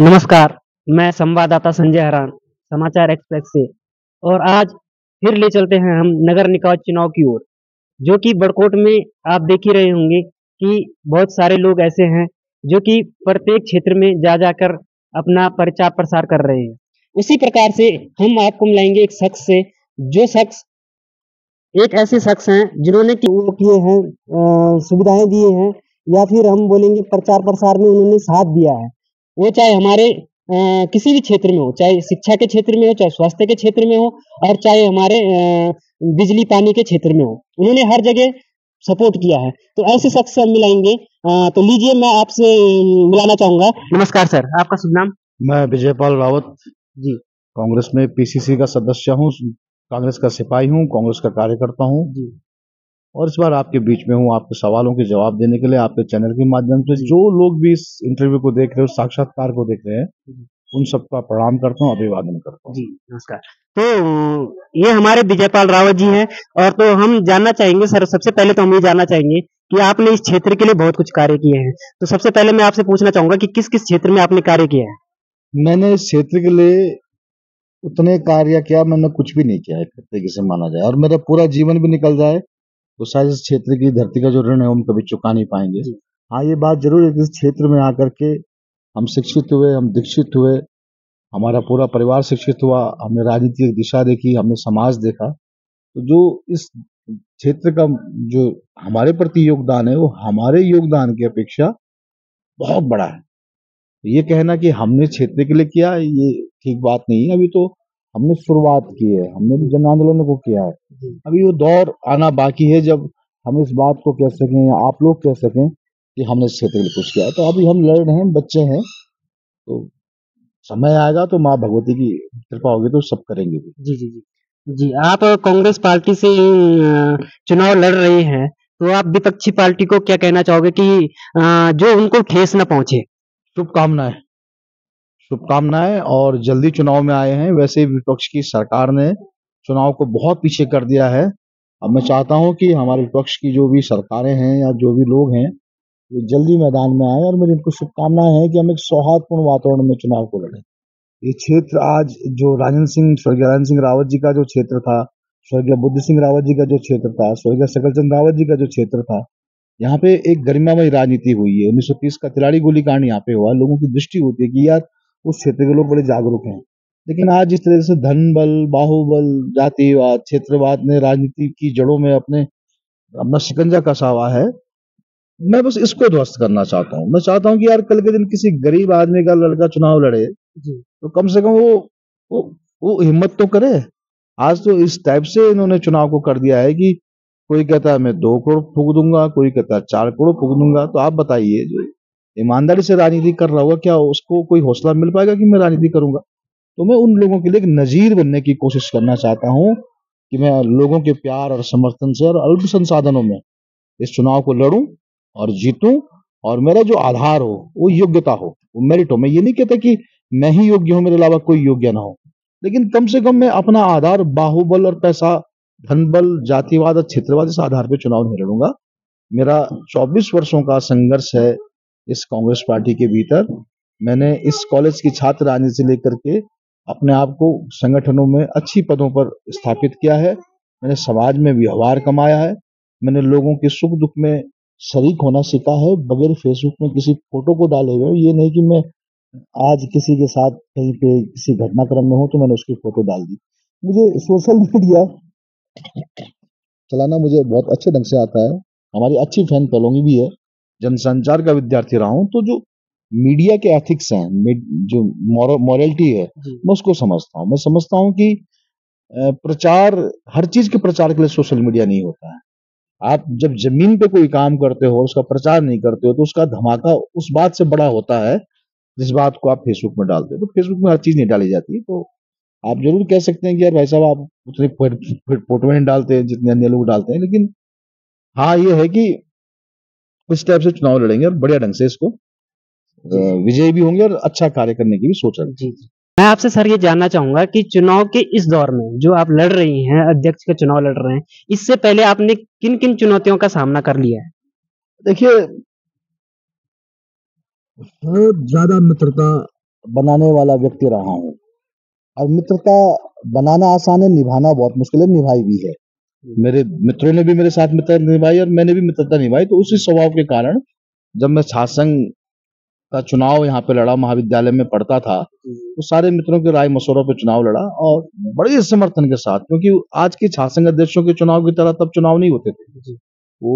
नमस्कार, मैं संवाददाता संजय हरान, समाचार एक्सप्रेस से। और आज फिर ले चलते हैं हम नगर निकाय चुनाव की ओर, जो कि बड़कोट में आप देख ही रहे होंगे कि बहुत सारे लोग ऐसे हैं, जो कि प्रत्येक क्षेत्र में जा जाकर अपना प्रचार प्रसार कर रहे हैं। उसी प्रकार से हम आपको मिलाएंगे एक शख्स से, जो शख्स एक ऐसे शख्स हैं जिन्होंने वो किए हैं, सुविधाएं दिए हैं, या फिर हम बोलेंगे प्रचार प्रसार में उन्होंने साथ दिया है। वो चाहे हमारे किसी भी क्षेत्र में हो, चाहे शिक्षा के क्षेत्र में हो, चाहे स्वास्थ्य के क्षेत्र में हो, और चाहे हमारे बिजली पानी के क्षेत्र में हो, उन्होंने हर जगह सपोर्ट किया है। तो ऐसे शख्स से हम मिलाएंगे। तो लीजिए, मैं आपसे मिलाना चाहूंगा। नमस्कार सर, आपका शुभ नाम? मैं विजयपाल रावत जी कांग्रेस में पीसीसी का सदस्य हूँ, कांग्रेस का सिपाही हूँ, कांग्रेस का कार्यकर्ता हूँ जी और इस बार आपके बीच में हूँ आपके सवालों के जवाब देने के लिए आपके चैनल के माध्यम से। जी जो लोग भी इस इंटरव्यू को देख रहे हो, साक्षात्कार को देख रहे हैं, जी उन सबका प्रणाम करता हूँ, अभिवादन करता हूँ। जी, नमस्कार। तो ये हमारे विजयपाल रावत जी हैं। और तो हम जानना चाहेंगे सर, सबसे पहले तो हम ये जानना चाहेंगे कि आपने इस क्षेत्र के लिए बहुत कुछ कार्य किए हैं। तो सबसे पहले मैं आपसे पूछना चाहूंगा कि किस किस क्षेत्र में आपने कार्य किया है? मैंने इस क्षेत्र के लिए उतने कार्य किया, मैंने कुछ भी नहीं किया है, एक तरीके से माना जाए, और मेरा पूरा जीवन भी निकल जाए तो शायद इस क्षेत्र की धरती का जो ऋण है हम कभी चुका नहीं पाएंगे। जी हाँ, ये बात जरूर है कि इस क्षेत्र में आकर के हम शिक्षित हुए, हम दीक्षित हुए, हमारा पूरा परिवार शिक्षित हुआ, हमने राजनीतिक दिशा देखी, हमने समाज देखा। तो जो इस क्षेत्र का जो हमारे प्रति योगदान है, वो हमारे योगदान की अपेक्षा बहुत बड़ा है। तो ये कहना कि हमने क्षेत्र के लिए किया, ये ठीक बात नहीं है। अभी तो हमने शुरुआत की है, हमने भी जन आंदोलनों को किया है। जी अभी वो दौर आना बाकी है जब हम इस बात को कह सकें या आप लोग कह सकें कि हमने इस क्षेत्र के लिए कुछ किया है। तो अभी हम लड़ रहे हैं, बच्चे हैं, तो समय आएगा तो माँ भगवती की कृपा होगी तो सब करेंगे भी। जी जी जी जी, आप कांग्रेस पार्टी से चुनाव लड़ रहे हैं, तो आप विपक्षी पार्टी को क्या कहना चाहोगे कि जो उनको ठेस न पहुंचे? शुभकामनाएं, शुभकामनाएं, और जल्दी चुनाव में आए हैं। वैसे विपक्ष की सरकार ने चुनाव को बहुत पीछे कर दिया है। अब मैं चाहता हूं कि हमारे विपक्ष की जो भी सरकारें हैं या जो भी लोग हैं, ये जल्दी मैदान में आए, और मेरी इनको शुभकामनाएं हैं कि हम एक सौहार्दपूर्ण वातावरण में चुनाव को लड़ें। ये क्षेत्र आज जो स्वर्गीय राजन सिंह रावत जी का जो क्षेत्र था, स्वर्गीय बुद्ध सिंह रावत जी का जो क्षेत्र था, स्वर्गीय सकलचंद रावत जी का जो क्षेत्र था, यहाँ पे एक गरिमामय राजनीति हुई है। 1930 का तिलाड़ी गोलीकांड यहाँ पे हुआ। लोगों की दृष्टि होती है कि यार उस क्षेत्र के लोग बड़े जागरूक हैं, लेकिन आज जिस तरह से धन बल, बाहुबल, जातिवाद, क्षेत्रवाद ने राजनीति की जड़ों में अपने अपना शिकंजा कसा हुआ है, मैं बस इसको ध्वस्त करना चाहता हूँ। मैं चाहता हूँ कि यार कल के दिन किसी गरीब आदमी का लड़का चुनाव लड़े जी तो कम से कम वो वो हिम्मत तो करे। आज तो इस टाइप से इन्होंने चुनाव को कर दिया है कि कोई कहता है मैं 2 करोड़ फूक दूंगा, कोई कहता है 4 करोड़ फूक दूंगा। तो आप बताइए, जो ईमानदारी से राजनीति कर रहा होगा, क्या उसको कोई हौसला मिल पाएगा कि मैं राजनीति करूंगा? तो मैं उन लोगों के लिए एक नजीर बनने की कोशिश करना चाहता हूँ कि मैं लोगों के प्यार और समर्थन से और अल्प संसाधनों में इस चुनाव को लड़ूं और जीतूं, और मेरा जो आधार हो वो योग्यता हो, वो मेरिट हो। मैं ये नहीं कहता कि मैं ही योग्य हूं, मेरे अलावा कोई योग्य ना हो, लेकिन कम से कम मैं अपना आधार बाहुबल और पैसा, धन बल, जातिवाद और क्षेत्रवाद इस आधार पर चुनाव नहीं लड़ूंगा। मेरा 24 वर्षों का संघर्ष है इस कांग्रेस पार्टी के भीतर। मैंने इस कॉलेज की छात्र राजनीति से लेकर के अपने आप को संगठनों में अच्छी पदों पर स्थापित किया है। मैंने समाज में व्यवहार कमाया है। मैंने लोगों के सुख दुख में शरीक होना सीखा है, बगैर फेसबुक में किसी फोटो को डाले हुए। ये नहीं कि मैं आज किसी के साथ कहीं पे किसी घटनाक्रम में हूं तो मैंने उसकी फोटो डाल दी। मुझे सोशल मीडिया चलाना मुझे बहुत अच्छे ढंग से आता है। हमारी अच्छी फैन फॉलोइंग भी है। जनसंचार का विद्यार्थी रहा हूं, तो जो मीडिया के एथिक्स हैं, जो मॉरलिटी है, जी मैं उसको समझता हूँ। मैं समझता हूँ कि प्रचार, हर चीज के प्रचार के लिए सोशल मीडिया नहीं होता है। आप जब जमीन पे कोई काम करते हो, उसका प्रचार नहीं करते हो, तो उसका धमाका उस बात से बड़ा होता है जिस बात को आप फेसबुक में डालते हो। तो फेसबुक में हर चीज नहीं डाली जाती। तो आप जरूर कह सकते हैं कि यार भाई साहब आप उतनी फोटो नहीं डालते हैं जितने अन्य लोग डालते हैं, लेकिन हाँ ये है कि इस टाइप से चुनाव लड़ेंगे और बढ़िया ढंग से इसको विजयी भी होंगे और अच्छा कार्य करने की भी सोच रखते जी जी, मैं आपसे सर ये जानना चाहूंगा कि चुनाव के इस दौर में जो आप लड़ रही हैं, अध्यक्ष का चुनाव लड़ रहे हैं, इससे पहले आपने किन किन चुनौतियों का सामना कर लिया है? हैं। देखिए, बहुत ज्यादा मित्रता बनाने वाला व्यक्ति रहा हूँ। और मित्रता बनाना आसान है, निभाना बहुत मुश्किल है, निभाई भी है। मेरे मित्रों ने भी मेरे साथ मित्रता निभाई और मैंने भी मित्रता निभाई। तो उसी स्वभाव के कारण जब मैं छात्र संघ का चुनाव यहाँ पे लड़ा, महाविद्यालय में पढ़ता था, तो सारे मित्रों के राय मशवरों पे चुनाव लड़ा और बड़े समर्थन के साथ, क्योंकि आज के छात्र संघ अध्यक्षों के चुनाव की तरह तब चुनाव नहीं होते थे। वो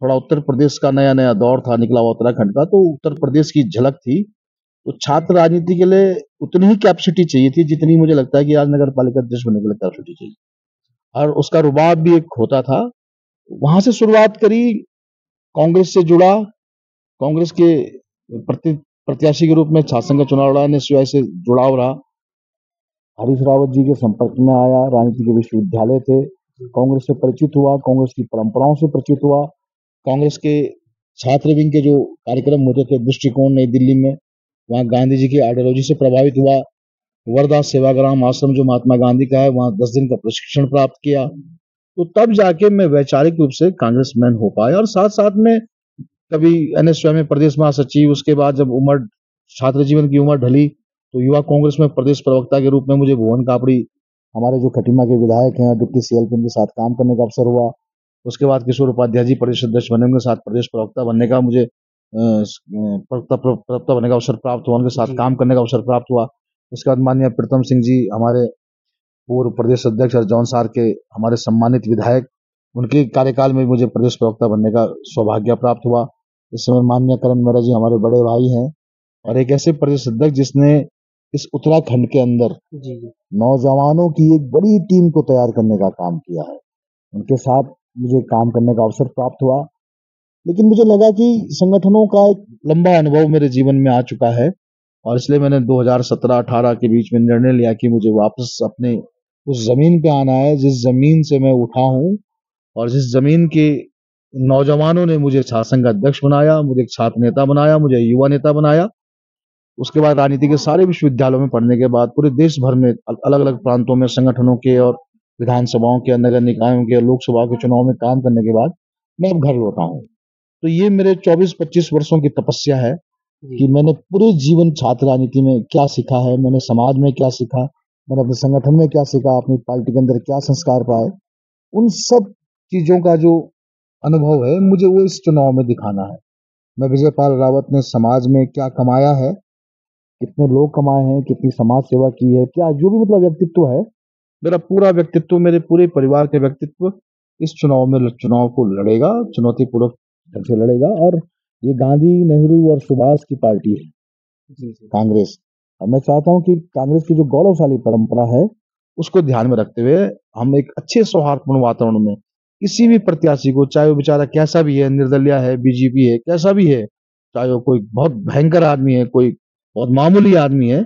थोड़ा उत्तर प्रदेश का नया नया दौर था, निकला हुआ उत्तराखंड का, तो उत्तर प्रदेश की झलक थी। तो छात्र राजनीति के लिए उतनी ही कैपेसिटी चाहिए थी जितनी मुझे लगता है कि आज नगर पालिका अध्यक्ष बनने के लिए कैपेसिटी चाहिए, और उसका रुबाब भी एक होता था। वहां से शुरुआत करी, कांग्रेस से जुड़ा, कांग्रेस के प्रत्याशी के रूप में छात्र संघ का चुनाव लड़ा, निश्चय से जुड़ाव रहा। हरीश रावत जी के संपर्क में आया, राजनीति के विश्वविद्यालय थे, कांग्रेस से परिचित हुआ, कांग्रेस की परंपराओं से परिचित हुआ, कांग्रेस के छात्र विंग के जो कार्यक्रम होते थे दृष्टिकोण नई दिल्ली में, वहाँ गांधी जी की आइडियोलॉजी से प्रभावित हुआ। वर्धा सेवाग्राम आश्रम जो महात्मा गांधी का है, वहाँ 10 दिन का प्रशिक्षण प्राप्त किया। तो तब जाके मैं वैचारिक रूप से कांग्रेसमैन हो पाया। और साथ साथ में कभी एनएसयूआई में प्रदेश महासचिव, उसके बाद जब उम्र छात्र जीवन की उम्र ढली तो युवा कांग्रेस में प्रदेश प्रवक्ता के रूप में मुझे भुवन कापड़ी, हमारे जो खटीमा के विधायक हैं, डिप्टी सीएल के साथ काम करने का अवसर हुआ। उसके बाद किशोर उपाध्याय जी प्रदेश अध्यक्ष बने, उनके साथ प्रदेश प्रवक्ता बनने का मुझे प्रवक्ता बनने का अवसर प्राप्त हुआ, उनके साथ काम करने का अवसर प्राप्त हुआ। उसके बाद माननीय प्रीतम सिंह जी, हमारे पूर्व प्रदेश अध्यक्ष और जौनसार के हमारे सम्मानित विधायक, उनके कार्यकाल में मुझे प्रदेश प्रवक्ता बनने का सौभाग्य प्राप्त हुआ। इस समय माननीय करण मेहरा जी हमारे बड़े भाई हैं और एक ऐसे प्रदेश अध्यक्ष जिसने इस उत्तराखंड के अंदर नौजवानों की एक बड़ी टीम को तैयार करने का काम किया है। उनके साथ मुझे काम करने का अवसर प्राप्त हुआ, लेकिन मुझे लगा कि संगठनों का एक लंबा अनुभव मेरे जीवन में आ चुका है और इसलिए मैंने 2017-18 के बीच में निर्णय लिया कि मुझे वापस अपने उस जमीन पे आना है जिस जमीन से मैं उठा हूं और जिस जमीन के नौजवानों ने मुझे छात्र संघ अध्यक्ष बनाया, मुझे एक छात्र नेता बनाया, मुझे युवा नेता बनाया। उसके बाद राजनीति के सारे विश्वविद्यालयों में पढ़ने के बाद पूरे देश भर में अलग अलग प्रांतों में संगठनों के और विधानसभाओं के, नगर निकायों के, लोकसभा के चुनाव में काम करने के बाद मैं अब घर लौटा हूँ। तो ये मेरे 24-25 वर्षों की तपस्या है कि मैंने पूरे जीवन छात्र राजनीति में क्या सीखा है, मैंने समाज में क्या सीखा, मैंने अपने संगठन में क्या सीखा, अपनी पार्टी के अंदर क्या संस्कार पाए, उन सब चीजों का जो अनुभव है मुझे वो इस चुनाव में दिखाना है। मैं विजय पाल रावत ने समाज में क्या कमाया है, कितने लोग कमाए हैं, कितनी समाज सेवा की है, क्या जो भी मतलब व्यक्तित्व है, मेरा पूरा व्यक्तित्व, मेरे पूरे परिवार के व्यक्तित्व इस चुनाव में चुनाव को लड़ेगा, चुनौतीपूर्वक ढंग से लड़ेगा। और ये गांधी, नेहरू और सुभाष की पार्टी है कांग्रेस। अब मैं चाहता हूं कि कांग्रेस की जो गौरवशाली परंपरा है उसको ध्यान में रखते हुए हम एक अच्छे सौहार्दपूर्ण वातावरण में किसी भी प्रत्याशी को, चाहे वो बेचारा कैसा भी है, निर्दलीय है, बीजेपी है, कैसा भी है, चाहे वो कोई बहुत भयंकर आदमी है, कोई बहुत मामूली आदमी है,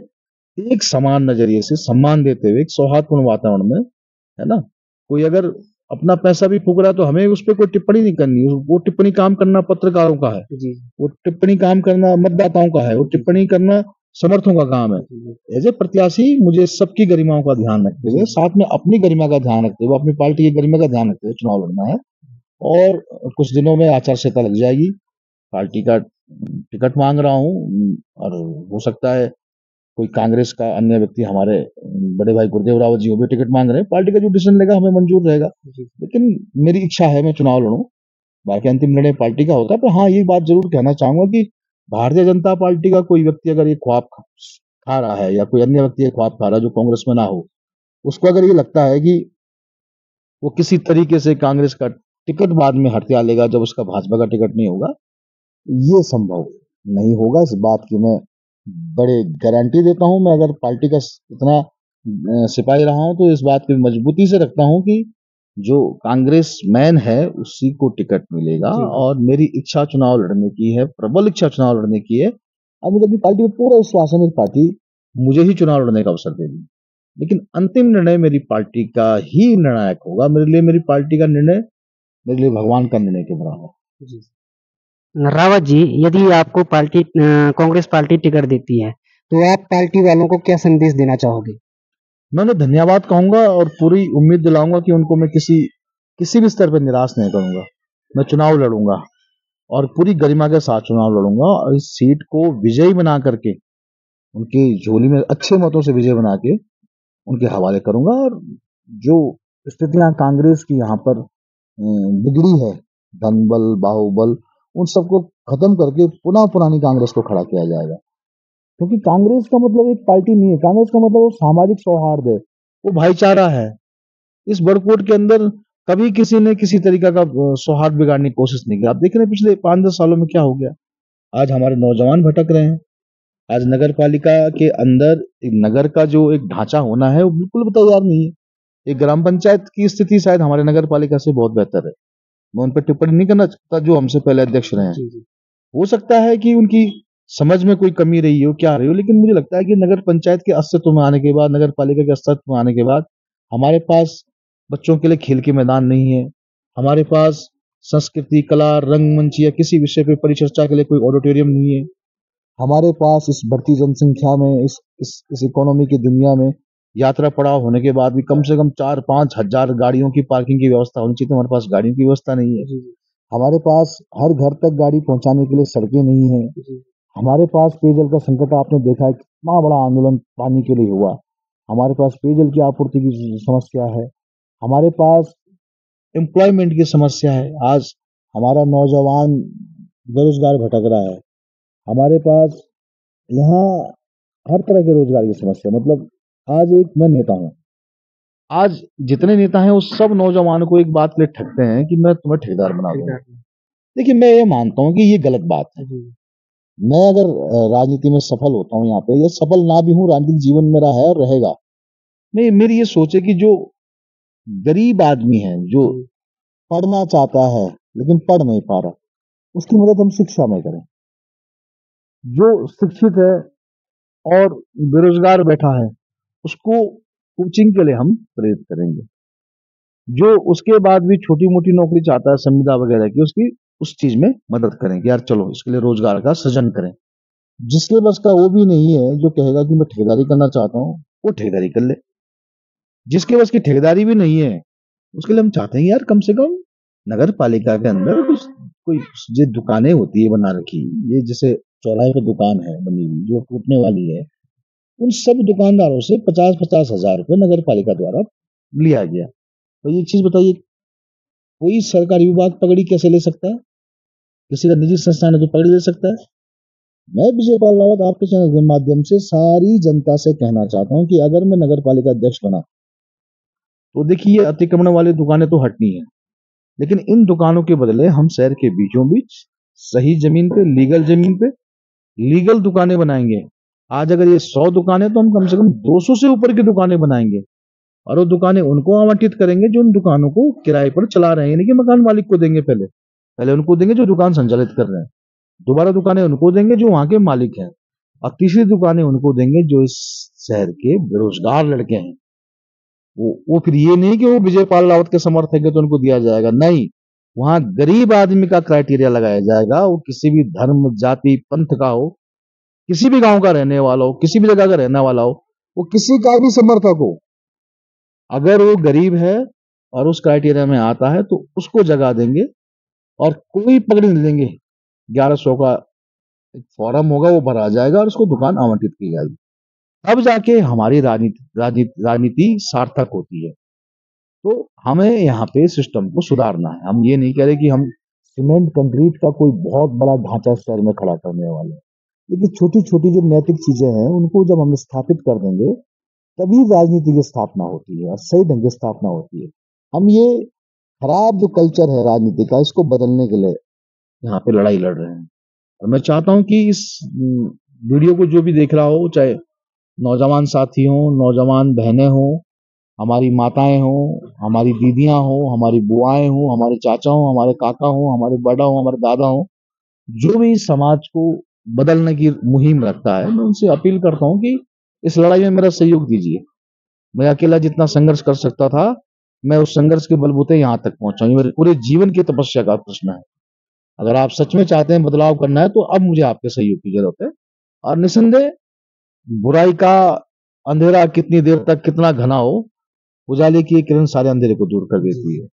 एक समान नजरिए से सम्मान देते हुए एक सौहार्दपूर्ण वातावरण में, है ना, कोई अगर अपना पैसा भी फूक रहा है तो हमें उस पर कोई टिप्पणी नहीं करनी। वो टिप्पणी काम करना पत्रकारों का है, वो टिप्पणी काम करना मतदाताओं का है, वो टिप्पणी करना समर्थकों का काम है। एज ए प्रत्याशी मुझे सबकी गरिमाओं का ध्यान रखते हुए, साथ में अपनी गरिमा का ध्यान रखते हुए, अपनी पार्टी की गरिमा का ध्यान रखते हुए चुनाव लड़ना है। और कुछ दिनों में आचार संहिता लग जाएगी, पार्टी का टिकट मांग रहा हूँ और हो सकता है कोई कांग्रेस का अन्य व्यक्ति, हमारे बड़े भाई गुरुदेव रावत जी वो भी टिकट मांग रहे हैं। पार्टी का जो डिसीजन लेगा हमें मंजूर रहेगा, लेकिन मेरी इच्छा है मैं चुनाव लड़ूं। बाकी अंतिम निर्णय पार्टी का होता है। पर हाँ, ये बात जरूर कहना चाहूंगा कि भारतीय जनता पार्टी का कोई व्यक्ति अगर ये ख्वाब खा रहा है या कोई अन्य व्यक्ति ये ख्वाब खा रहा है जो कांग्रेस में ना हो, उसको अगर ये लगता है कि वो किसी तरीके से कांग्रेस का टिकट बाद में हथिया लेगा जब उसका भाजपा का टिकट नहीं होगा, ये संभव नहीं होगा। इस बात की मैं बड़े गारंटी देता हूं। मैं अगर पार्टी का इतना सिपाही रहा हूं तो इस बात की मजबूती से रखता हूं कि जो कांग्रेस मैन है उसी को टिकट मिलेगा। और मेरी इच्छा चुनाव लड़ने की है, प्रबल इच्छा चुनाव लड़ने की है। अब मुझे अपनी पार्टी में पूरा विश्वास है, मेरी पार्टी मुझे ही चुनाव लड़ने का अवसर देगी, लेकिन अंतिम निर्णय मेरी पार्टी का ही निर्णायक होगा। मेरे लिए मेरी पार्टी का निर्णय मेरे लिए भगवान का निर्णय के बराबर। रावत जी, यदि आपको कांग्रेस पार्टी टिकट देती है, तो आप पार्टी वालों को क्या संदेश देना चाहोगे? मैं उन्हें धन्यवाद कहूंगा और पूरी उम्मीद दिलाऊंगा कि उनको मैं किसी भी स्तर पर निराश नहीं करूंगा। मैं चुनाव लड़ूंगा और पूरी गरिमा के साथ चुनाव लड़ूंगा और इस सीट को विजयी बना करके उनकी झोली में अच्छे मतों से विजय बना के उनके हवाले करूंगा। और जो स्थितियां कांग्रेस की यहाँ पर बिगड़ी है, धनबल बाहुबल, उन सबको खत्म करके पुनः पुरानी कांग्रेस को खड़ा किया जाएगा। क्योंकि कांग्रेस का मतलब एक पार्टी नहीं है, कांग्रेस का मतलब वो सामाजिक सौहार्द है, वो भाईचारा है। इस बड़कोट के अंदर कभी किसी ने किसी तरीका का सौहार्द बिगाड़ने की कोशिश नहीं की। आप देख रहे हैं पिछले 5-10 सालों में क्या हो गया। आज हमारे नौजवान भटक रहे हैं। आज नगर पालिका के अंदर नगर का जो एक ढांचा होना है वो बिल्कुल तैयार नहीं है। एक ग्राम पंचायत की स्थिति शायद हमारे नगर पालिका से बहुत बेहतर है। मैं उन पर टिप्पणी नहीं करना चाहता जो हमसे पहले अध्यक्ष रहे हैं। हो सकता है कि उनकी समझ में कोई कमी रही हो, क्या रही हो, लेकिन मुझे लगता है कि नगर पंचायत के अस्तित्व में आने के बाद, नगर पालिका के अस्तित्व में आने के बाद हमारे पास बच्चों के लिए खेल के मैदान नहीं है। हमारे पास संस्कृति, कला, रंगमंच या किसी विषय पर परिचर्चा के लिए कोई ऑडिटोरियम नहीं है। हमारे पास इस बढ़ती जनसंख्या में, इस इकोनॉमी की दुनिया में यात्रा पड़ाव होने के बाद भी कम से कम 4-5 हजार गाड़ियों की पार्किंग की व्यवस्था होनी चाहिए। हमारे पास गाड़ियों की व्यवस्था नहीं है। हमारे पास हर घर तक गाड़ी पहुंचाने के लिए सड़कें नहीं है। हमारे पास पेयजल का संकट आपने देखा है, कितना बड़ा आंदोलन पानी के लिए हुआ। हमारे पास पेयजल की आपूर्ति की समस्या है। हमारे पास एम्प्लॉयमेंट की समस्या है। आज हमारा नौजवान बेरोजगार भटक रहा है। हमारे पास यहाँ हर तरह के रोजगार की समस्या, मतलब आज एक मैं नेता हूँ, आज जितने नेता हैं वो सब नौजवानों को एक बात के लिए ठगते हैं कि मैं तुम्हें ठेकेदार बना दूंगा। देखिए, मैं ये मानता हूँ कि ये गलत बात है। मैं अगर राजनीति में सफल होता हूँ यहाँ पे, या सफल ना भी हूँ, राजनीतिक जीवन मेरा है और रहेगा, मैं मेरी ये सोच है कि जो गरीब आदमी है, जो पढ़ना चाहता है लेकिन पढ़ नहीं पा रहा, उसकी मदद हम शिक्षा में करें। जो शिक्षित है और बेरोजगार बैठा है, उसको कोचिंग के लिए हम प्रेरित करेंगे। जो उसके बाद भी छोटी मोटी नौकरी चाहता है संविदा वगैरह की, उसकी उस चीज में मदद करेंगे। यार चलो इसके लिए रोजगार का सृजन करें। जिसके बस का वो भी नहीं है, जो कहेगा कि मैं ठेकेदारी करना चाहता हूँ, वो ठेकेदारी कर ले। जिसके बस की ठेकेदारी भी नहीं है, उसके लिए हम चाहते हैं यार कम से कम नगर पालिका के अंदर कुछ कोई जो दुकानें होती है बना रखी, ये जैसे चौराहे पे दुकान है बनी हुई जो टूटने वाली है, उन सब दुकानदारों से 50-50 हजार रुपये नगर पालिका द्वारा लिया गया। तो ये चीज बताइए, कोई सरकारी विभाग पगड़ी कैसे ले सकता है? किसी का निजी संस्थान है जो पगड़ी ले सकता है? मैं विजय पाल रावत आपके चैनल के माध्यम से सारी जनता से कहना चाहता हूं कि अगर मैं नगर पालिका अध्यक्ष बना, तो देखिए अतिक्रमण वाली दुकानें तो हटनी है, लेकिन इन दुकानों के बदले हम शहर के बीचों बीच सही जमीन पे, लीगल जमीन पे लीगल दुकानें बनाएंगे। आज अगर ये 100 दुकानें, तो हम कम से कम 200 से ऊपर की दुकानें बनाएंगे। और वो दुकानें उनको आवंटित करेंगे जो उन दुकानों को किराए पर चला रहे हैं, यानी कि मकान मालिक को देंगे। पहले पहले उनको देंगे जो दुकान संचालित कर रहे हैं, दोबारा दुकानें उनको देंगे जो वहां के मालिक हैं, और तीसरी दुकानें उनको देंगे जो इस शहर के बेरोजगार लड़के हैं। वो फिर ये नहीं कि वो विजय पाल रावत के समर्थक है तो उनको दिया जाएगा, नहीं। वहां गरीब आदमी का क्राइटेरिया लगाया जाएगा। वो किसी भी धर्म, जाति, पंथ का हो, किसी भी गांव का रहने वाला हो, किसी भी जगह का रहने वाला हो, वो किसी का भी समर्थक हो, अगर वो गरीब है और उस क्राइटेरिया में आता है तो उसको जगह देंगे और कोई पकड़ नहीं देंगे। 1100 का एक फॉर्म होगा, वो भरा जाएगा और उसको दुकान आवंटित की जाएगी। तब जाके हमारी राजनीति राजनीति राजनीति सार्थक होती है। तो हमें यहाँ पे सिस्टम को सुधारना है। हम ये नहीं कह रहे कि हम सीमेंट कंक्रीट का कोई बहुत बड़ा ढांचा शहर में खड़ा करने वाले हैं, लेकिन छोटी छोटी जो नैतिक चीजें हैं उनको जब हम स्थापित कर देंगे, तभी राजनीति की स्थापना होती है और सही ढंग की स्थापना होती है। हम ये खराब जो कल्चर है राजनीति का, इसको बदलने के लिए यहाँ पे लड़ाई लड़ रहे हैं। और मैं चाहता हूँ कि इस वीडियो को जो भी देख रहा हो, चाहे नौजवान साथी हो, नौजवान बहनें हो, हमारी माताएं हो, हमारी दीदियां हो, हमारी बुआएं हो, हमारे चाचा हो, हमारे काका हो, हमारे बड़ा हो, हमारे दादा हो, जो भी समाज को बदलने की मुहिम रखता है, मैं उनसे अपील करता हूँ कि इस लड़ाई में मेरा सहयोग दीजिए। मैं अकेला जितना संघर्ष कर सकता था, मैं उस संघर्ष के बलबूते यहाँ तक पहुंचा हूं। ये मेरे पूरे जीवन की तपस्या का प्रश्न है। अगर आप सच में चाहते हैं बदलाव करना है, तो अब मुझे आपके सहयोग की जरूरत है। और निसंदेह बुराई का अंधेरा कितनी देर तक कितना घना हो, उजाले की एक किरण सारे अंधेरे को दूर कर देती है।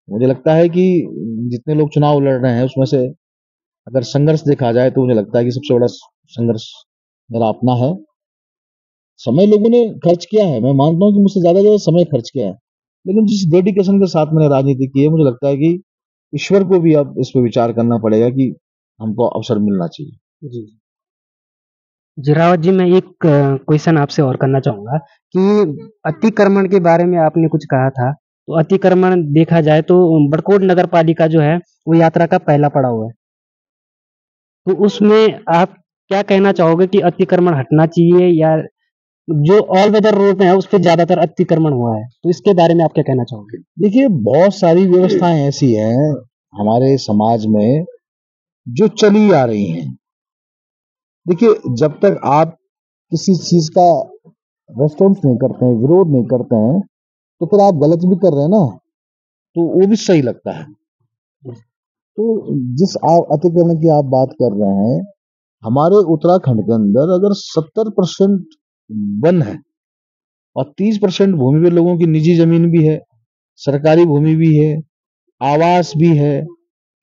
मुझे लगता है कि जितने लोग चुनाव लड़ रहे हैं उसमें से अगर संघर्ष देखा जाए, तो मुझे लगता है कि सबसे बड़ा संघर्ष मेरा अपना है। समय लोगों ने खर्च किया है, मैं मानता हूँ कि मुझसे ज्यादा समय खर्च किया है, लेकिन जिस डेडिकेशन के साथ मैंने राजनीति की है, मुझे लगता है कि ईश्वर को भी अब इस पे विचार करना पड़ेगा कि हमको अवसर मिलना चाहिए। जी। जी रावत जी, मैं एक क्वेश्चन आपसे और करना चाहूँगा कि अतिक्रमण के बारे में आपने कुछ कहा था, तो अतिक्रमण देखा जाए तो बड़कोट नगर पालिका जो है, वो यात्रा का पहला पड़ाव है। तो उसमें आप क्या कहना चाहोगे कि अतिक्रमण हटना चाहिए या जो ऑल वेदर रोड है, उस पे ज़्यादातर अतिक्रमण हुआ है, तो इसके बारे में आप क्या कहना चाहोगे? देखिए, बहुत सारी व्यवस्थाएं ऐसी हैं हमारे समाज में जो चली आ रही हैं। देखिए, जब तक आप किसी चीज का रेस्पॉन्स नहीं करते हैं, विरोध नहीं करते हैं, तो फिर आप गलत भी कर रहे हैं ना, तो वो भी सही लगता है। तो जिस आप अतिक्रमण की आप बात कर रहे हैं, हमारे उत्तराखंड के अंदर अगर 70% वन है और 30% भूमि पे लोगों की निजी जमीन भी है, सरकारी भूमि भी है, आवास भी है,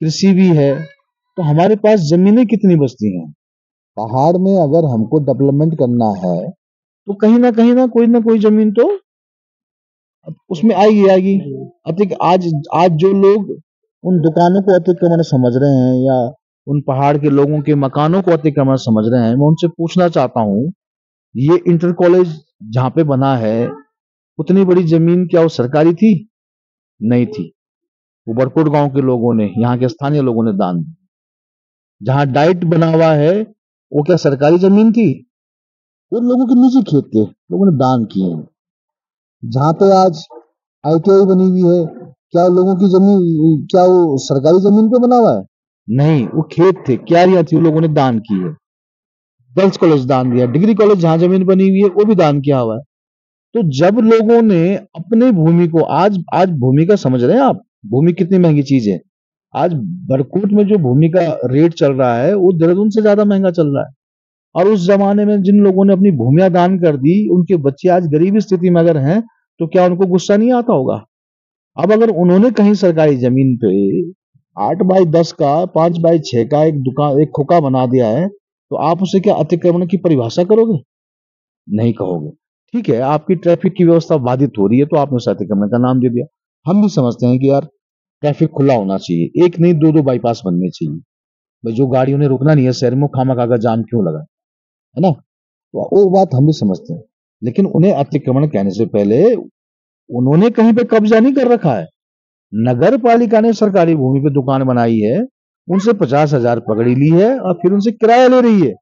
कृषि भी है, तो हमारे पास जमीनें कितनी बचती हैं? पहाड़ में अगर हमको डेवलपमेंट करना है, तो कहीं ना कोई जमीन तो उसमें आएगी आएगी। आज आज जो लोग उन दुकानों को अतिक्रमण समझ रहे हैं या उन पहाड़ के लोगों के मकानों को अतिक्रमण समझ रहे हैं, मैं उनसे पूछना चाहता हूँ, ये इंटर कॉलेज जहाँ पे बना है, उतनी बड़ी जमीन क्या वो सरकारी थी? नहीं थी। वो बरकोट गांव के लोगों ने, यहाँ के स्थानीय लोगों ने दान दी। जहाँ डाइट बना हुआ है, वो क्या सरकारी जमीन थी? वो लोगों के निजी खेत थे, लोगों ने दान किए हैं। जहाँ पे आज आईटीआई बनी हुई है, क्या लोगों की जमीन, क्या वो सरकारी जमीन पे बना हुआ है? नहीं, वो खेत थे, क्यारियां थी, वो लोगों ने दान की है। गर्ल्स कॉलेज दान दिया, डिग्री कॉलेज जहां जमीन बनी हुई है वो भी दान किया हुआ है। तो जब लोगों ने अपने भूमि को, आज आज भूमि का समझ रहे हैं आप, भूमि कितनी महंगी चीज है। आज बरकोट में जो भूमि का रेट चल रहा है, वो देहरादून से ज्यादा महंगा चल रहा है। और उस जमाने में जिन लोगों ने अपनी भूमियां दान कर दी, उनके बच्चे आज गरीबी स्थिति में अगर हैं, तो क्या उनको गुस्सा नहीं आता होगा? अब अगर उन्होंने कहीं सरकारी जमीन पे 8x10 का, 5x6 का एक दुकान, एक खोखा बना दिया है, तो आप उसे क्या अतिक्रमण की परिभाषा करोगे? नहीं कहोगे। ठीक है, आपकी ट्रैफिक की व्यवस्था बाधित हो रही है, तो आपने उसे अतिक्रमण का नाम दे दिया। हम भी समझते हैं कि यार ट्रैफिक खुला होना चाहिए, एक नहीं दो दो बाईपास बनने चाहिए। भाई, जो गाड़ियों ने रुकना नहीं है शहर में, खामा का जाम क्यों लगा, है ना? तो वो बात हम भी समझते हैं, लेकिन उन्हें अतिक्रमण कहने से पहले उन्होंने कहीं पे कब्जा नहीं कर रखा है। नगर पालिका ने सरकारी भूमि पे दुकान बनाई है, उनसे 50,000 पकड़ी ली है और फिर उनसे किराया ले रही है।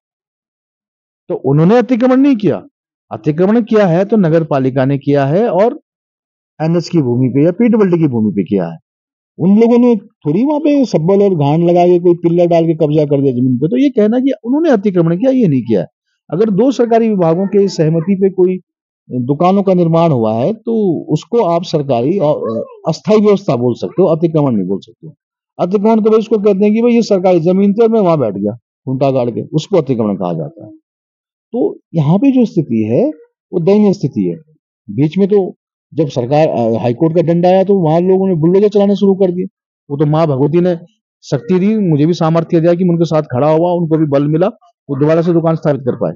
तो उन्होंने अतिक्रमण नहीं किया। अतिक्रमण किया है तो नगर पालिका ने किया है, और एनएच की भूमि पे या पीडब्ल्यूडी की भूमि पे किया है। उन लोगों ने थोड़ी वहां पे सब्बल और घान लगा के कोई पिल्लर डाल के कब्जा कर दिया जमीन पे। तो ये कहना कि उन्होंने अतिक्रमण किया, ये नहीं किया है। अगर दो सरकारी विभागों के सहमति पे कोई दुकानों का निर्माण हुआ है, तो उसको आप सरकारी और अस्थायी व्यवस्था बोल सकते हो, अतिक्रमण नहीं बोल सकते हो। अतिक्रमण तो भाई उसको कहते हैं कि भाई ये सरकारी जमीन थी और मैं वहां बैठ गया खूंटा गाड़ के, उसको अतिक्रमण कहा जाता है। तो यहाँ पे जो स्थिति है, वो दयनीय स्थिति है। बीच में तो जब सरकार हाईकोर्ट का दंड आया, तो वहां लोगों ने बुलडोजर चलाने शुरू कर दिए। वो तो माँ भगवती ने शक्ति दी, मुझे भी सामर्थ्य दिया कि मैं उनके साथ खड़ा हुआ, उनको भी बल मिला, वो दोबारा से दुकान स्थापित कर पाए।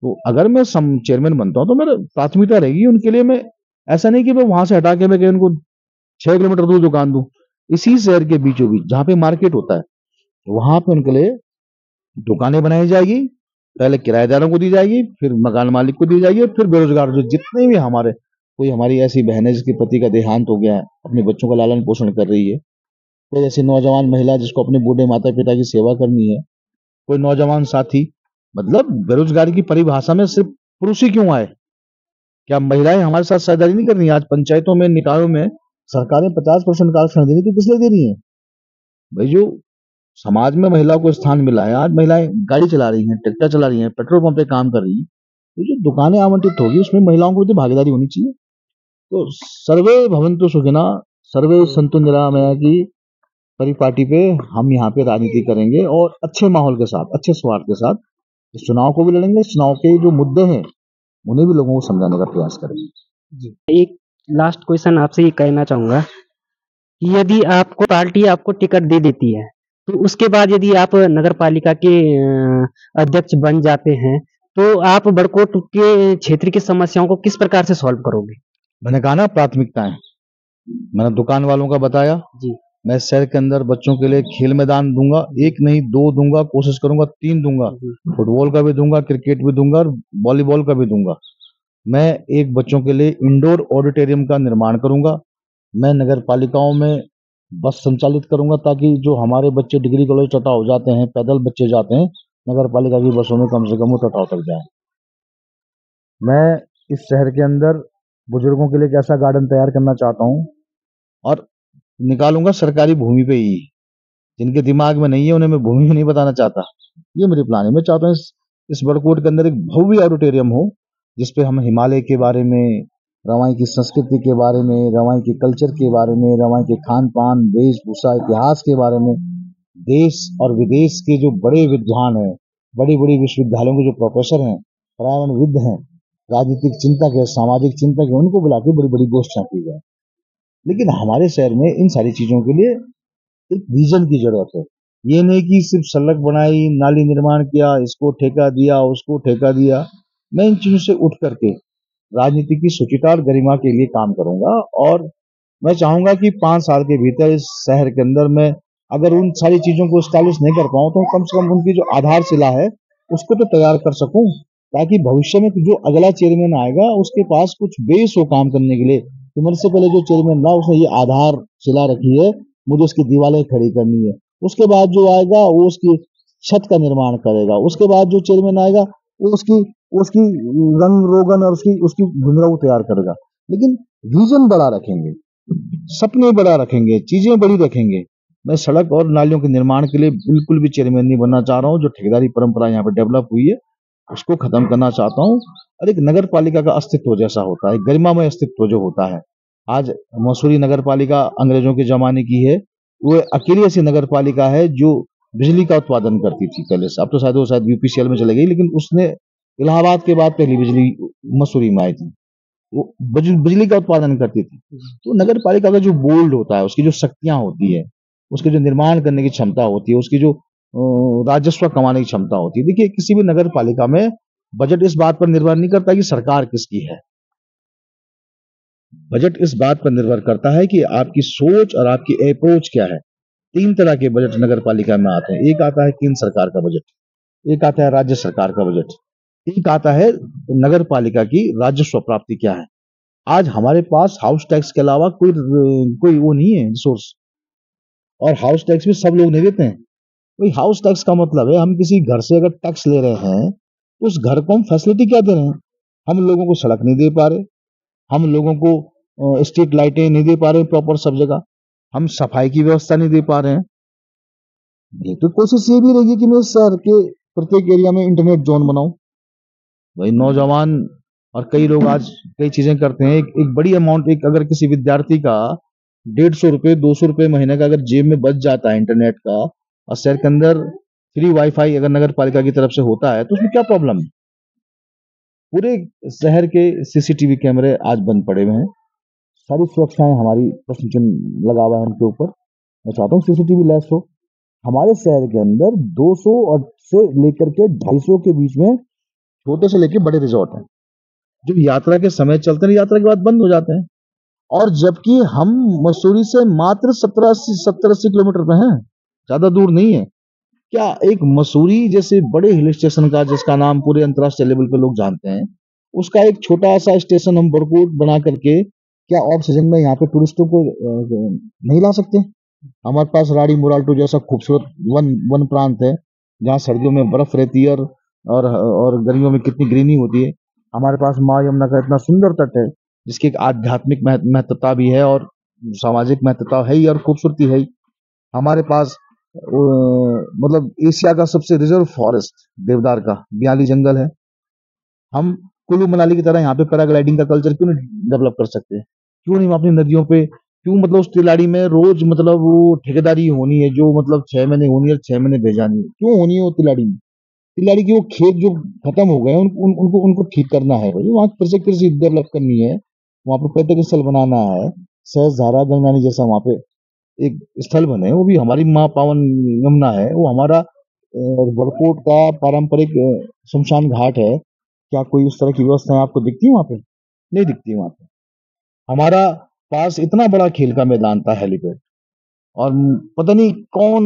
तो अगर मैं चेयरमैन बनता हूँ, तो मेरा प्राथमिकता रहेगी उनके लिए। मैं ऐसा नहीं कि मैं वहां से हटा के मैं कहीं उनको 6 किलोमीटर दूर दुकान दूं। इसी शहर के बीचों बीच जहाँ पे मार्केट होता है, वहां पे उनके लिए दुकानें बनाई जाएगी। पहले किराएदारों को दी जाएगी, फिर मकान मालिक को दी जाएगी, फिर बेरोजगार जो जितने भी हमारे, कोई हमारी ऐसी बहन है जिसके पति का देहांत हो गया है, अपने बच्चों का लालन पोषण कर रही है, कोई ऐसी नौजवान महिला जिसको अपने बूढ़े माता पिता की सेवा करनी है, कोई नौजवान साथी। मतलब बेरोजगारी की परिभाषा में सिर्फ पुरुष ही क्यों आए? क्या महिलाएं हमारे साथ साझेदारी नहीं कर रही? आज पंचायतों में, निकायों में सरकारें 50% आरक्षण दे रही, तो किस लिए दे रही है? भाई, जो समाज में महिलाओं को स्थान मिला है, आज महिलाएं गाड़ी चला रही हैं, ट्रैक्टर चला रही हैं, पेट्रोल पंप पे काम कर रही हैं, तो जो दुकानें आवंटित होगी उसमें महिलाओं को भी भागीदारी होनी चाहिए। तो सर्वे भवन्तु सुखिनः, सर्वे सन्तु निरामया की परिपाटी पे हम यहाँ पे राजनीति करेंगे, और अच्छे माहौल के साथ, अच्छे स्वार्थ के साथ इस चुनाव को भी लड़ेंगे। इस चुनाव के जो मुद्दे हैं, उन्हें भी लोगों को समझाने का प्रयास करेंगे। जी। एक लास्ट क्वेश्चन आपसे ये कहना चाहूँगा कि यदि आपको पार्टी आपको टिकट दे देती है, तो उसके बाद यदि आप नगर पालिका के अध्यक्ष बन जाते हैं, तो आप बड़कोट के क्षेत्र की समस्याओं को किस प्रकार से सॉल्व करोगे? मैंने कहा ना प्राथमिकताएं, मैंने दुकान वालों का बताया। जी, मैं शहर के अंदर बच्चों के लिए खेल मैदान दूंगा, एक नहीं दो दूंगा, कोशिश करूंगा 3 दूंगा। जी, फुटबॉल का भी दूंगा, क्रिकेट भी दूंगा और वॉलीबॉल का भी दूंगा। मैं एक बच्चों के लिए इंडोर ऑडिटोरियम का निर्माण करूंगा। मैं नगर पालिकाओं में बस संचालित करूंगा ताकि जो हमारे बच्चे डिग्री कॉलेज टटाव जाते हैं, पैदल बच्चे जाते हैं, नगर पालिका की बसों में कम से कम वो टटाव तक जाए। मैं इस शहर के अंदर बुजुर्गों के लिए एक ऐसा गार्डन तैयार करना चाहता हूँ और निकालूंगा सरकारी भूमि पे ही। जिनके दिमाग में नहीं है उन्हें मैं भूमि में नहीं बताना चाहता। ये मेरी प्लान है। मैं चाहता हूँ इस बड़कोट के अंदर एक भव्य ऑडिटोरियम हो जिसपे हम हिमालय के बारे में, रवाई की संस्कृति के बारे में, रवाई के कल्चर के बारे में, रवाई के खान पान, वेशभूषा, इतिहास के बारे में, देश और विदेश के जो बड़े विद्वान हैं, बड़ी बड़ी विश्वविद्यालयों के जो प्रोफेसर हैं, पर्यावरणविद हैं, राजनीतिक चिंतक है, सामाजिक चिंतक है, उनको बुला के बड़ी बड़ी गोष्ठियां की जाए। लेकिन हमारे शहर में इन सारी चीजों के लिए एक विजन की जरूरत है। ये नहीं कि सिर्फ सड़क बनाई, नाली निर्माण किया, इसको ठेका दिया, उसको ठेका दिया। मैं इन चीजों से उठ करके राजनीति की शुचिता और गरिमा के लिए काम करूंगा और मैं चाहूंगा कि 5 साल के भीतर इस शहर के अंदर मैं अगर उन सारी चीजों को स्टैब्लिश नहीं कर पाऊं तो कम से कम उनकी जो आधारशिला है उसको तो तैयार कर सकूं, ताकि भविष्य में जो अगला चेयरमैन आएगा उसके पास कुछ बेस हो काम करने के लिए कि मेरे से पहले जो चेयरमैन रहा उसने ये आधारशिला रखी है, मुझे उसकी दीवारें खड़ी करनी है। उसके बाद जो आएगा वो उसकी छत का निर्माण करेगा। उसके बाद जो चेयरमैन आएगा वो उसकी उसकी रंग रोगन और उसकी उसकी घुंघराऊ तैयार करेगा। लेकिन विजन बड़ा रखेंगे, सपने बड़ा रखेंगे, चीजें बड़ी रखेंगे। मैं सड़क और नालियों के निर्माण के लिए बिल्कुल भी चेयरमैन नहीं बनना चाह रहा हूँ। जो ठेकेदारी परंपरा यहाँ पे डेवलप हुई है उसको खत्म करना चाहता हूँ और एक नगर पालिका का अस्तित्व जैसा होता है, गरिमामय अस्तित्व जो होता है। आज मसूरी नगर पालिका अंग्रेजों के जमाने की है। वो अकेली ऐसी नगर पालिका है जो बिजली का उत्पादन करती थी पहले से। अब तो शायद वो शायद यूपीसीएल में चले गई, लेकिन उसने इलाहाबाद के बाद पहली बिजली मसूरी में आई थी। वो बिजली का उत्पादन करती थी। तो नगर पालिका का जो बोल्ड होता है, उसकी जो शक्तियां होती है, उसके जो निर्माण करने की क्षमता होती है, उसकी जो राजस्व कमाने की क्षमता होती है। देखिए किसी भी नगर पालिका में बजट इस बात पर निर्भर नहीं करता कि सरकार किसकी है। बजट इस बात पर निर्भर करता है कि आपकी सोच और आपकी अप्रोच क्या है। 3 तरह के बजट नगर पालिका में आते हैं। एक आता है केंद्र सरकार का बजट, एक आता है राज्य सरकार का बजट, एक आता है नगर पालिका की राजस्व प्राप्ति क्या है। आज हमारे पास हाउस टैक्स के अलावा कोई वो नहीं है रिसोर्स, और हाउस टैक्स भी सब लोग नहीं देते हैं। भाई हाउस टैक्स का मतलब है हम किसी घर से अगर टैक्स ले रहे हैं तो उस घर को हम फैसिलिटी क्या दे रहे हैं। हम लोगों को सड़क नहीं दे पा रहे, हम लोगों को स्ट्रीट लाइटें नहीं दे पा रहे प्रॉपर सब जगह, हम सफाई की व्यवस्था नहीं दे पा रहे हैं। ये तो कोशिश ये भी रहेगी कि मैं शहर के प्रत्येक एरिया में इंटरनेट जोन बनाऊं। भाई नौजवान और कई लोग आज कई चीजें करते हैं। एक बड़ी अमाउंट, एक अगर किसी विद्यार्थी का 150 रुपये 200 रुपये महीने का अगर जेब में बच जाता है इंटरनेट का, और शहर के अंदर फ्री वाईफाई अगर नगर पालिका की तरफ से होता है तो उसमें क्या प्रॉब्लम है। पूरे शहर के सीसीटीवी कैमरे आज बंद पड़े हुए हैं। सारी सुरक्षाएं हमारी प्रश्न चिन्ह लगा हुआ है उनके ऊपर। मैं चाहता हूँ सीसीटीवी लेस हो। हमारे शहर के अंदर 200 और से लेकर के 250 के बीच में छोटे से लेकर बड़े रिजॉर्ट हैं जो यात्रा के समय चलते हैं, यात्रा के बाद बंद हो जाते हैं। और जबकि हम मसूरी से मात्र 70-80 किलोमीटर पे हैं, ज्यादा दूर नहीं है। क्या एक मसूरी जैसे बड़े हिल स्टेशन का, जिसका नाम पूरे अंतर्राष्ट्रीय लेवल पे लोग जानते हैं, उसका एक छोटा सा स्टेशन हम बड़कोट बना करके क्या ऑफ सीजन में यहाँ पे टूरिस्टों को नहीं ला सकते। हमारे पास राड़ी मोराल्टो जैसा खूबसूरत वन वन प्रांत है जहाँ सर्दियों में बर्फ रहती है और गर्मियों में कितनी ग्रीनी होती है। हमारे पास माँ यमुना का इतना सुंदर तट है जिसकी एक आध्यात्मिक महत्वता भी है और सामाजिक महत्वता है ही और खूबसूरती है ही। हमारे पास मतलब एशिया का सबसे रिजर्व फॉरेस्ट देवदार का 42 जंगल है। हम कुल्लू मनाली की तरह यहाँ पे पैराग्लाइडिंग का कल्चर क्यों नहीं डेवलप कर सकते? क्यों नहीं हम अपनी नदियों पे, क्यों मतलब उस तिलाड़ी में रोज मतलब वो ठेकेदारी होनी है जो मतलब 6 महीने होनी है, 6 महीने भेजानी है, क्यों होनी है वो तिलाड़ी में? तिलाड़ी के वो खेत जो खत्म हो गए हैं उनको उनको ठीक करना है भाई, वहाँ प्रोजेक्ट कृषि डेवलप करनी है, वहाँ पर पर्यटक स्थल बनाना है, सहस्त्रधारा गंगा नदी जैसा वहाँ पे एक स्थल बने, वो भी हमारी माँ पावन यमुना है, वो हमारा बड़कोट का पारंपरिक शमशान घाट है। क्या कोई उस तरह की व्यवस्थाएं आपको दिखती है वहां पे? नहीं दिखती वहां पे। हमारा पास इतना बड़ा खेल का मैदान था, हेलीपैड, और पता नहीं कौन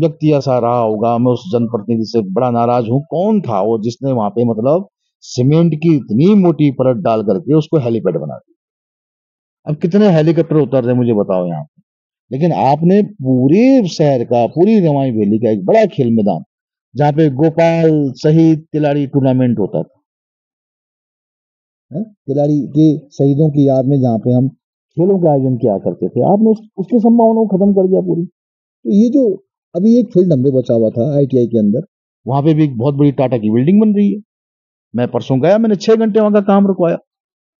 व्यक्ति ऐसा रहा होगा, मैं उस जनप्रतिनिधि से बड़ा नाराज हूँ, कौन था वो जिसने वहां पे मतलब सीमेंट की इतनी मोटी परत डाल करके उसको हेलीपैड बना दिया। अब कितने हेलीकॉप्टर उतर रहे मुझे बताओ यहाँ पे। लेकिन आपने पूरे शहर का, पूरी रमाई वैली का एक बड़ा खेल मैदान, जहाँ पे गोपाल सहित खिलाड़ी टूर्नामेंट होता था, खिलाड़ी के शहीदों की याद में, जहाँ पे हम खेलों का आयोजन किया करते थे, आपने उसकी संभावना को खत्म कर दिया पूरी। तो ये जो अभी एक फील्ड हमने बचा हुआ था आईटीआई के अंदर, वहां पे भी एक बहुत बड़ी टाटा की बिल्डिंग बन रही है। मैं परसों गया, मैंने 6 घंटे वहां का काम रुकवाया।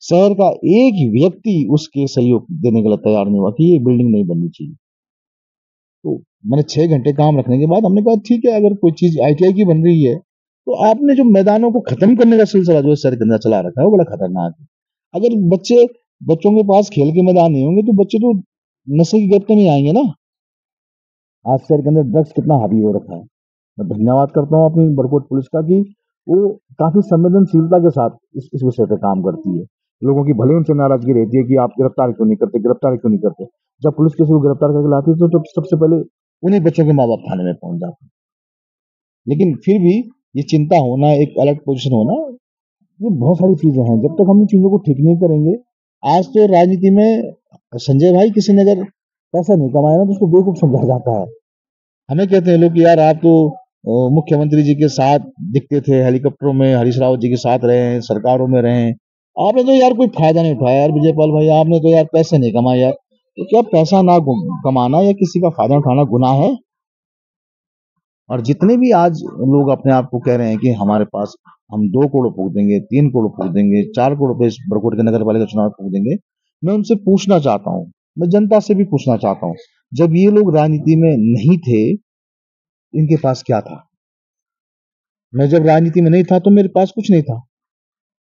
शहर का एक व्यक्ति उसके सहयोग देने के लिए तैयार नहीं हुआ कि ये बिल्डिंग नहीं बननी चाहिए। तो मैंने 6 घंटे काम रखने के बाद हमने कहा ठीक है, अगर कोई चीज आईटीआई की बन रही है, तो आपने जो मैदानों को खत्म करने का सिलसिला जो शहर के अंदर चला रखा है वो बड़ा खतरनाक है। अगर बच्चों के पास खेल के मैदान नहीं होंगे तो बच्चे तो नशे की गिरफ्त में आएंगे ना। आज शहर के अंदर ड्रग्स कितना हावी हो रखा है। मैं धन्यवाद करता हूँ अपनी बड़कोट पुलिस का कि वो काफी संवेदनशीलता के साथ इस विषय पे काम करती है। लोगों की भले उनसे नाराजगी रहती है कि आप गिरफ्तार क्यों नहीं करते, गिरफ्तार क्यों नहीं करते। जब पुलिस किसी को गिरफ्तार करके लाती है तो सबसे पहले उन्हीं बच्चों के माँ बाप थाने में पहुंच जाते हैं। लेकिन फिर भी ये चिंता होना, एक अलर्ट पोजीशन होना, ये बहुत सारी चीजें हैं। जब तक हम इन चीजों को ठीक नहीं करेंगे, आज तो राजनीति में संजय भाई, किसी ने अगर पैसा नहीं कमाया ना तो उसको बेवकूफ समझा जाता है। हमें कहते हैं लोग कि यार आप तो मुख्यमंत्री जी के साथ दिखते थे, हेलीकॉप्टरों में हरीश रावत जी के साथ रहे हैं, सरकारों में रहे हैं, आपने तो यार कोई फायदा नहीं उठाया यार विजयपाल भाई, आपने तो यार पैसे नहीं कमाए यार। तो क्या पैसा ना कमाना या किसी का फायदा उठाना गुनाह है? और जितने भी आज लोग अपने आप को कह रहे हैं कि हमारे पास, हम 2 करोड़ फूक देंगे, 3 करोड़ फूक देंगे, 4 करोड़ रुपए बड़कोट के नगर पालिका चुनाव फूक देंगे, मैं उनसे पूछना चाहता हूँ, मैं जनता से भी पूछना चाहता हूँ, जब ये लोग राजनीति में नहीं थे, इनके पास क्या था? मैं जब राजनीति में नहीं था तो मेरे पास कुछ नहीं था।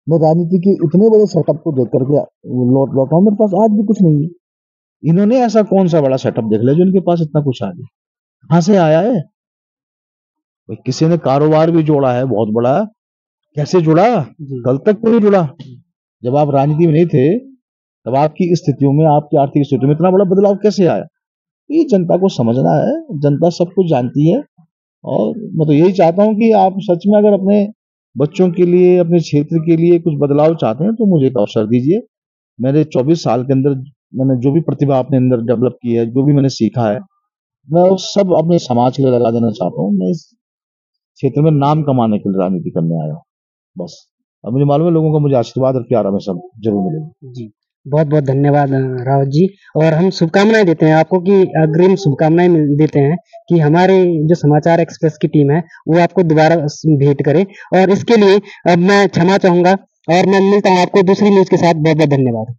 मैं राजनीति के इतने बड़े सेटअप को देख करके लौटा हूं, मेरे पास आज भी कुछ नहीं है। इन्होंने ऐसा कौन सा बड़ा सेटअप देख लिया जो इनके पास इतना कुछ आ गया? कहां से आया है? भाई किसी ने कारोबार भी जोड़ा है बहुत बड़ा, कैसे जुड़ा? कल तक तो नहीं जुड़ा। जब आप राजनीति में नहीं थे तब आपकी स्थितियों में, आपकी आर्थिक स्थितियों में इतना बड़ा बदलाव कैसे आया? तो ये जनता को समझना है, जनता सब कुछ जानती है। और मैं तो यही चाहता हूं कि आप सच में अगर अपने बच्चों के लिए, अपने क्षेत्र के लिए कुछ बदलाव चाहते हैं तो मुझे एक अवसर दीजिए। मेरे 24 साल के अंदर मैंने जो भी प्रतिभा अपने अंदर डेवलप की है, जो भी मैंने सीखा है, मैं वो सब अपने समाज के लिए लगा देना चाहता हूँ। मैं इस क्षेत्र में नाम कमाने के लिए राजनीति करने आया हूँ, बस। अब मुझे मालूम है लोगों का मुझे आशीर्वाद और प्यार हमेशा जरूर मिलेगा। जी, बहुत-बहुत धन्यवाद रावत जी। और हम शुभकामनाएँ देते हैं आपको कि अग्रिम शुभकामनाएँ देते हैं कि हमारे जो समाचार एक्सप्रेस की टीम है, वो आपको दोबारा भेंट करे, और इसके लिए अब मैं क्षमा चाहूँगा और मैं मिलता हूँ आपको दूसरी न्यूज़ के साथ। बहुत-बहुत धन्यवाद।